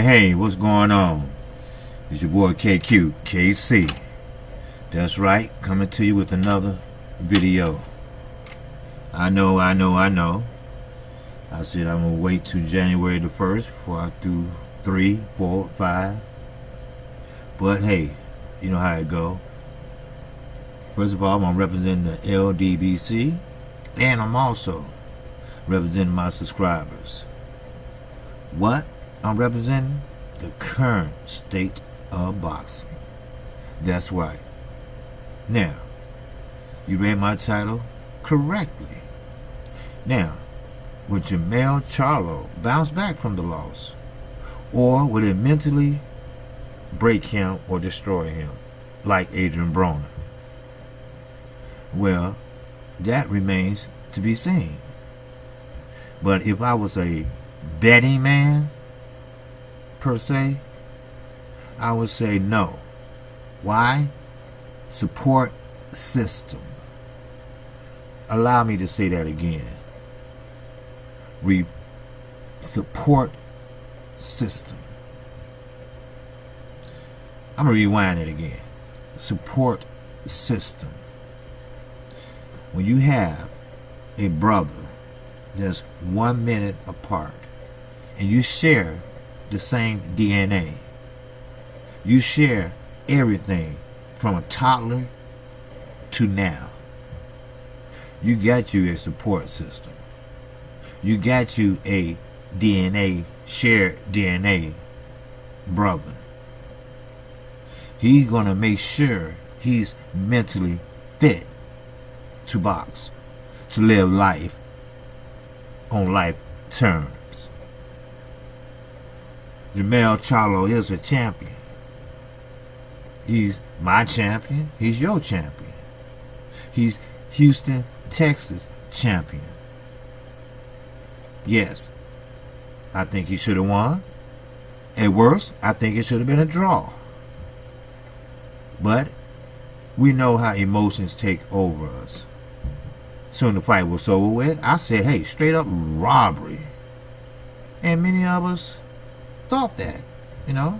Hey, what's going on? It's your boy KQ, KC. That's right, coming to you with another video. I know. I said I'm gonna wait till January the 1st before I do 3, 4, 5. But hey, you know how it go. First of all, I'm representing the LDBC, and I'm also representing my subscribers. What? I'm representing the current state of boxing. That's right. Now, you read my title correctly. Now, would Jermell Charlo bounce back from the loss? Or would it mentally break him or destroy him, like Adrian Broner? Well, that remains to be seen. But if I was a betting man, per se, I would say no. Why? Support system. Allow me to say that again. Support system. I'm going to rewind it again. Support system. When you have a brother that's 1 minute apart and you share the same DNA, you share everything from a toddler to now, you got you a support system. You got you a shared DNA brother. He's gonna make sure he's mentally fit to box, to live life on life terms. Jermell Charlo is a champion. He's my champion. He's your champion. He's Houston, Texas champion. Yes, I think he should have won. At worst, I think it should have been a draw. But we know how emotions take over us. Soon the fight was over with, I said, hey, straight up robbery. And many of us thought that,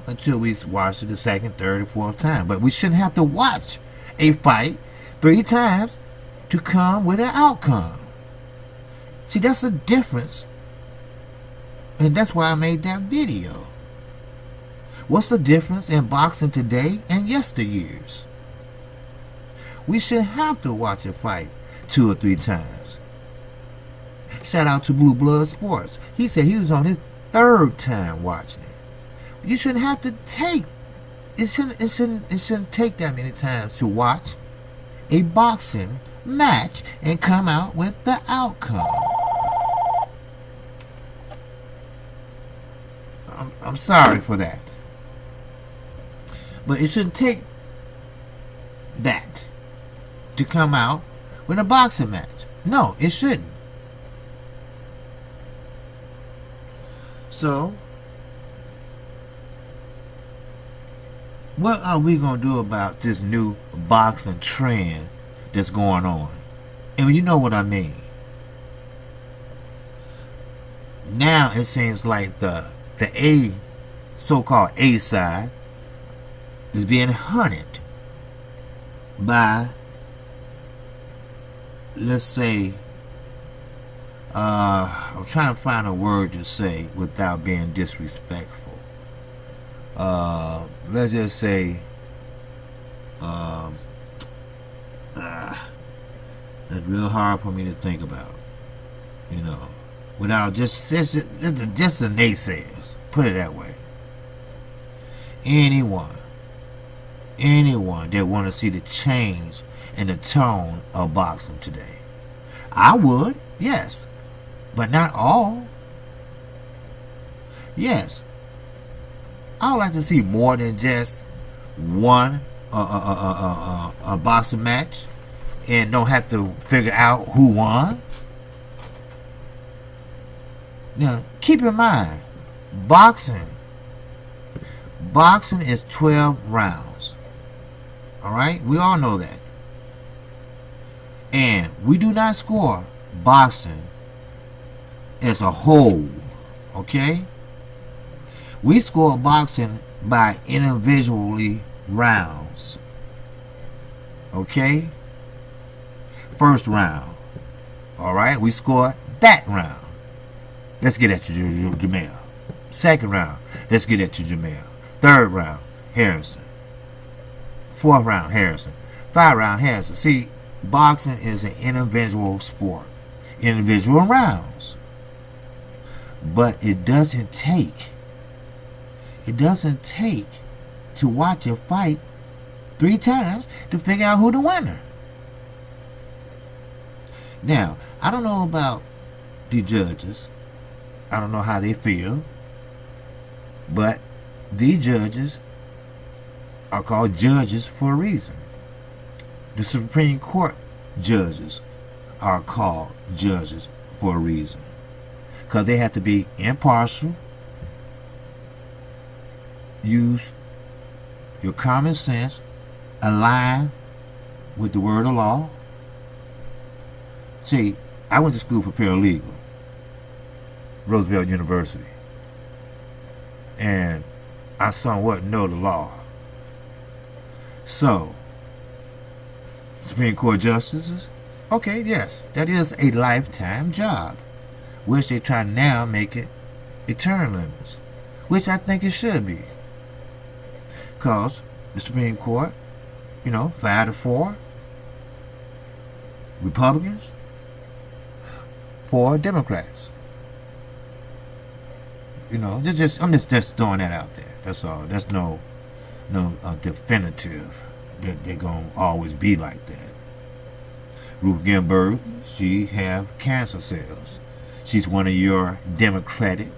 until we watched it the second, third, or fourth time. But we shouldn't have to watch a fight 3 times to come with an outcome. See, that's the difference. And that's why I made that video. What's the difference in boxing today and yesteryears? We shouldn't have to watch a fight 2 or 3 times. Shout out to Blue Blood Sports. He said he was on his 3rd time watching it. You shouldn't have to take it shouldn't take that many times to watch a boxing match and come out with the outcome. I'm sorry for that. But it shouldn't take that to come out with a boxing match. No, it shouldn't. So, what are we going to do about this new boxing trend that's going on? And you know what I mean. Now it seems like the so-called A side is being hunted by, let's say, I'm trying to find a word to say without being disrespectful. Let's just say, that's real hard for me to think about, without just the naysayers, put it that way. Anyone that want to see the change in the tone of boxing today, I would, Yes, but not all. Yes, I would like to see more than just one a boxing match, and don't have to figure out who won. Now, keep in mind, boxing is 12 rounds. All right, we all know that, and we do not score boxing as a whole. Okay, we score boxing by individually rounds. Okay, first round, all right, we score that round. Let's get at you, Jermell. Second round, let's get at you, Jermell. Third round, Harrison. Fourth round, Harrison. 5th round, Harrison. See, boxing is an individual sport, individual rounds. But it doesn't take to watch a fight 3 times to figure out who the winner. Now, I don't know about the judges. I don't know how they feel. But the judges are called judges for a reason. The Supreme Court judges are called judges for a reason. Because they have to be impartial, use your common sense, align with the word of law. See, I went to school for paralegal, Roosevelt University, and I somewhat know the law. So, Supreme Court justices, okay, yes, that is a lifetime job, which they try to now make it a term limits, which I think it should be. Because the Supreme Court, 5-4 Republicans, 4 Democrats. I'm just throwing that out there. That's all. That's no definitive that they're gonna always be like that. Ruth Ginsburg, she have cancer cells. She's one of your Democratic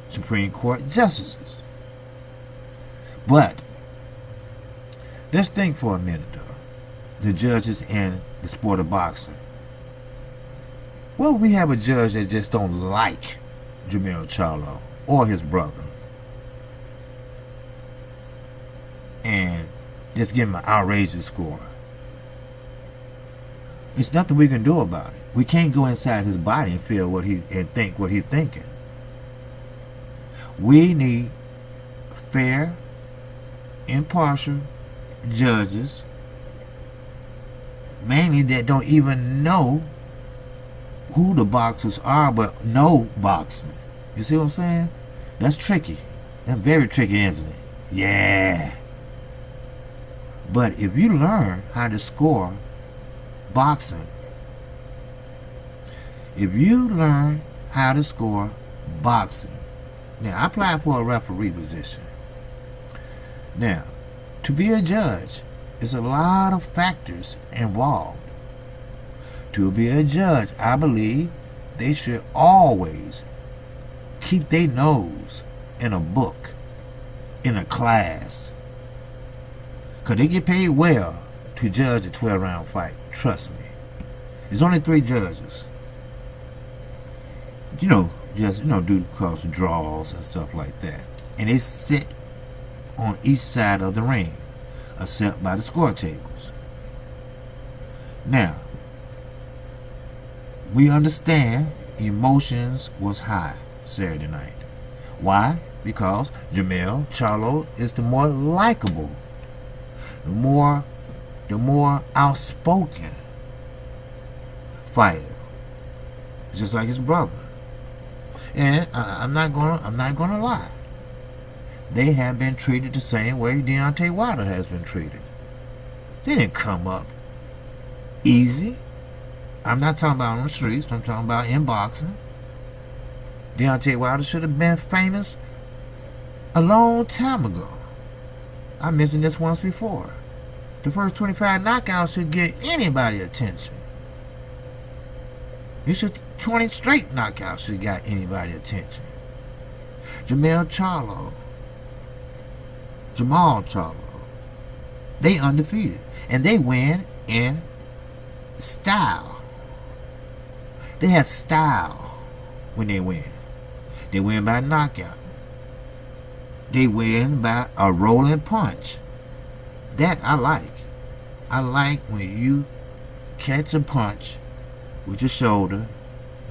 Supreme Court justices. But let's think for a minute, though. The judges in the sport of boxing. Well, we have a judge that just don't like Jermell Charlo or his brother, and just give him an outrageous score. It's nothing we can do about it. We can't go inside his body and feel and think what he's thinking. We need fair, impartial judges, mainly that don't even know who the boxers are, but know boxing. You see what I'm saying? That's tricky. That's very tricky, isn't it? Yeah. But if you learn how to score boxing, now I applied for a referee position. Now, to be a judge, there's a lot of factors involved. To be a judge, I believe they should always keep their nose in a book, in a class. Because they get paid well to judge a 12-round fight. Trust me. There's only 3 judges. Do cause draws and stuff like that. And they sit on each side of the ring, except by the score tables. Now, we understand emotions was high Saturday night. Why? Because Jermell Charlo is the more likable, the more outspoken fighter, just like his brother. And I'm not gonna lie. They have been treated the same way Deontay Wilder has been treated. They didn't come up easy. I'm not talking about on the streets. I'm talking about in boxing. Deontay Wilder should have been famous a long time ago. I mentioned this once before. The first 25 knockouts should get anybody attention. It's just 20 straight knockouts that got anybody's attention. Jermell Charlo, they undefeated. And they win in style. They have style when they win. They win by knockout. They win by a rolling punch. That I like. I like when you catch a punch with your shoulder.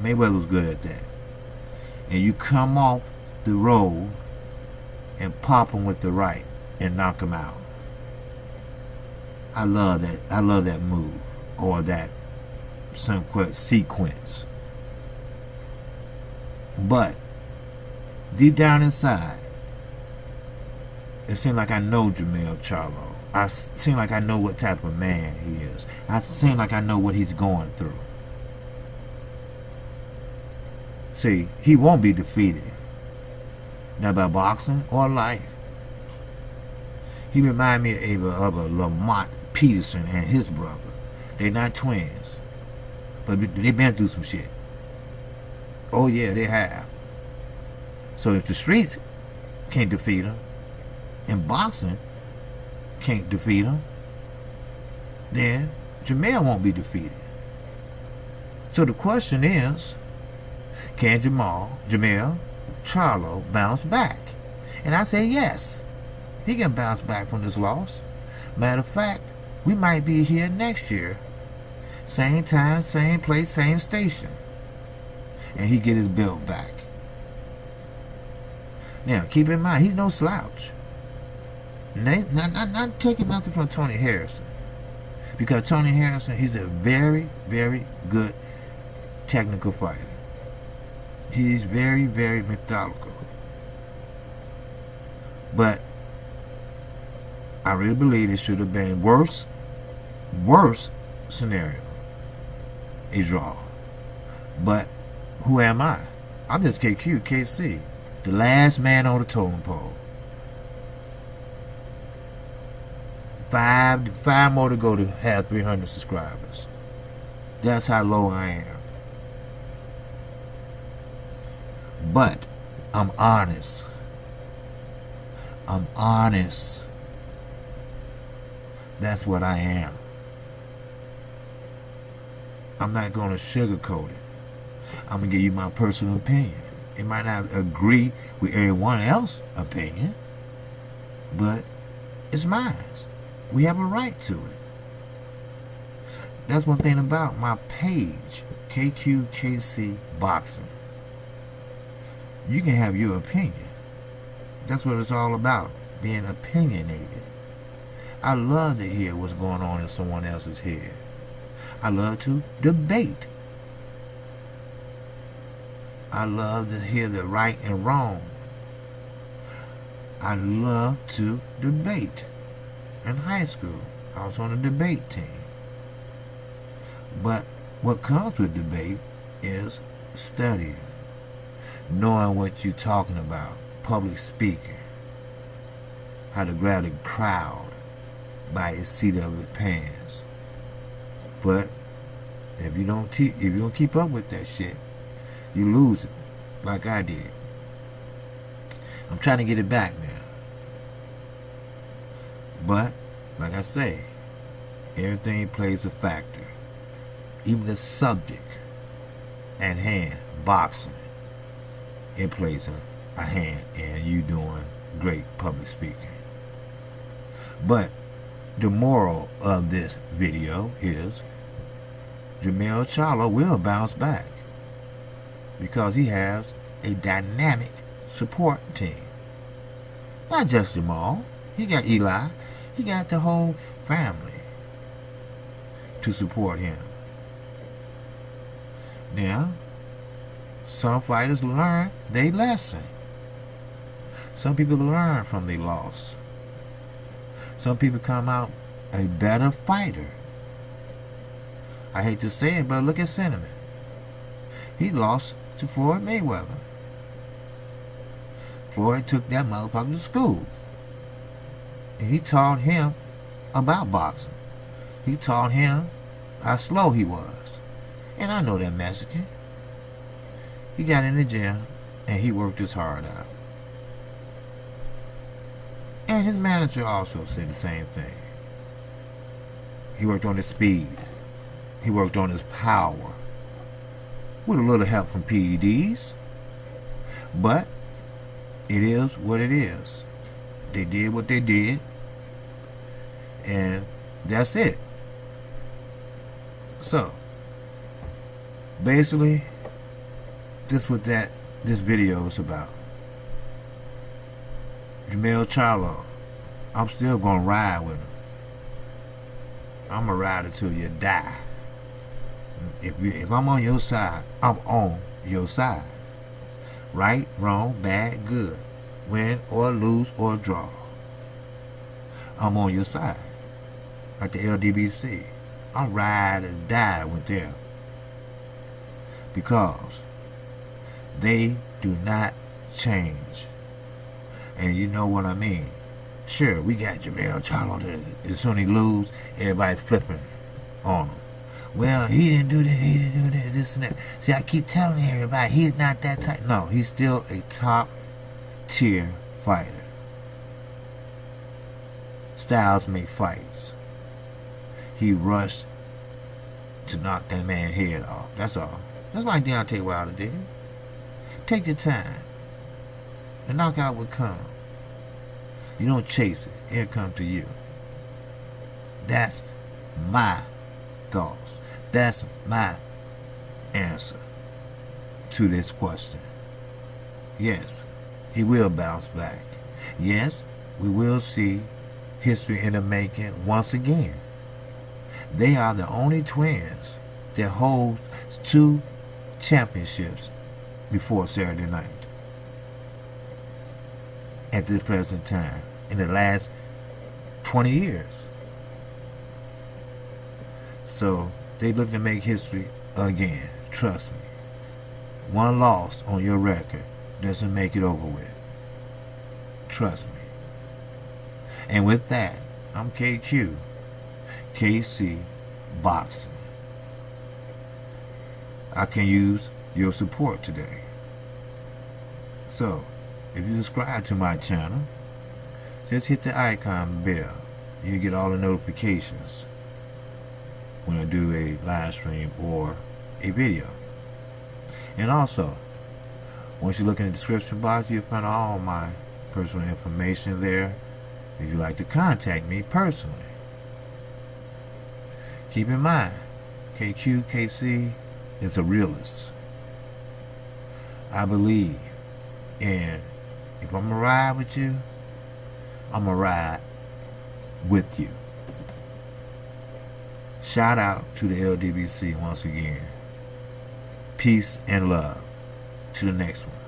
Mayweather was good at that. And you come off the roll and pop him with the right and knock him out. I love that. I love that move or that sequence. But deep down inside, it seems like I know Jermell Charlo. I seem like I know what type of man he is. I seem like I know what he's going through. See, he won't be defeated. Not by boxing or life. He remind me of a Lamont Peterson and his brother. They're not twins, but they've been through some shit. Oh yeah, they have. So if the streets can't defeat him, and boxing can't defeat him, then Jermell won't be defeated. So the question is, can Jermell Charlo bounce back? And I say yes. He can bounce back from this loss. Matter of fact, we might be here next year. Same time, same place, same station. And he get his belt back. Now, keep in mind, he's no slouch. Not taking nothing from Tony Harrison. Because Tony Harrison, he's a very, very good technical fighter. He's very, very methodical. But I really believe it should have been worse scenario. A draw. But who am I? I'm just KC, the last man on the totem pole. Five more to go to have 300 subscribers. That's how low I am. But I'm honest. I'm honest. That's what I am. I'm not going to sugarcoat it. I'm going to give you my personal opinion. It might not agree with everyone else's opinion, but it's mine. We have a right to it. That's one thing about my page, KQKC Boxing. You can have your opinion. That's what it's all about, being opinionated. I love to hear what's going on in someone else's head. I love to debate. I love to hear the right and wrong. I love to debate. In high school, I was on a debate team. But what comes with debate is studying, knowing what you're talking about, public speaking, how to grab the crowd by its seat of its pants. But if you don't keep up with that shit, you lose it, like I did. I'm trying to get it back now. But, like I say, everything plays a factor. Even the subject at hand, boxing, it plays a hand in you doing great public speaking. But the moral of this video is Jermell Charlo will bounce back because he has a dynamic support team. Not just Jermell. He got Eli. He got the whole family to support him. Now, some fighters learn their lesson. Some people learn from their loss. Some people come out a better fighter. I hate to say it, but look at Cinnamon. He lost to Floyd Mayweather. Floyd took that motherfucker to school. And he taught him about boxing. He taught him how slow he was. And I know that Mexican. He got in the gym and he worked his heart out. And his manager also said the same thing. He worked on his speed. He worked on his power. With a little help from PEDs. But it is what it is. They did what they did. And that's it. So, basically, this video is about. Jermell Charlo. I'm still gonna ride with him. I'm gonna ride until you die. If I'm on your side, I'm on your side. Right, wrong, bad, good. Win or lose or draw. I'm on your side. Like the LDBC. I'm ride and die with them. Because they do not change. And you know what I mean. Sure, we got Jermell Charlo. As soon as he lose, everybody flipping on him. Well, he didn't do this, he didn't do this and that. See, I keep telling everybody, he's not that type. No, he's still a top tier fighter. Styles make fights. He rushed to knock that man's head off. That's all. That's like Deontay Wilder did. Take your time. The knockout will come. You don't chase it. It'll come to you. That's my thoughts. That's my answer to this question. Yes, he will bounce back. Yes, we will see history in the making once again. They are the only twins that hold 2 championships before Saturday night. At this present time, in the last 20 years. So, they look to make history again. Trust me. One loss on your record doesn't make it over with. Trust me. And with that, I'm KQ, KC Boxing. I can use your support today. So, if you subscribe to my channel, just hit the icon bell. You get all the notifications when I do a live stream or a video. And also, once you look in the description box, you'll find all my personal information there if you'd like to contact me personally. Keep in mind, KQKC is a realist. I believe in, if I'm gonna ride with you, I'm gonna ride with you. Shout out to the LDBC once again. Peace and love. To the next one.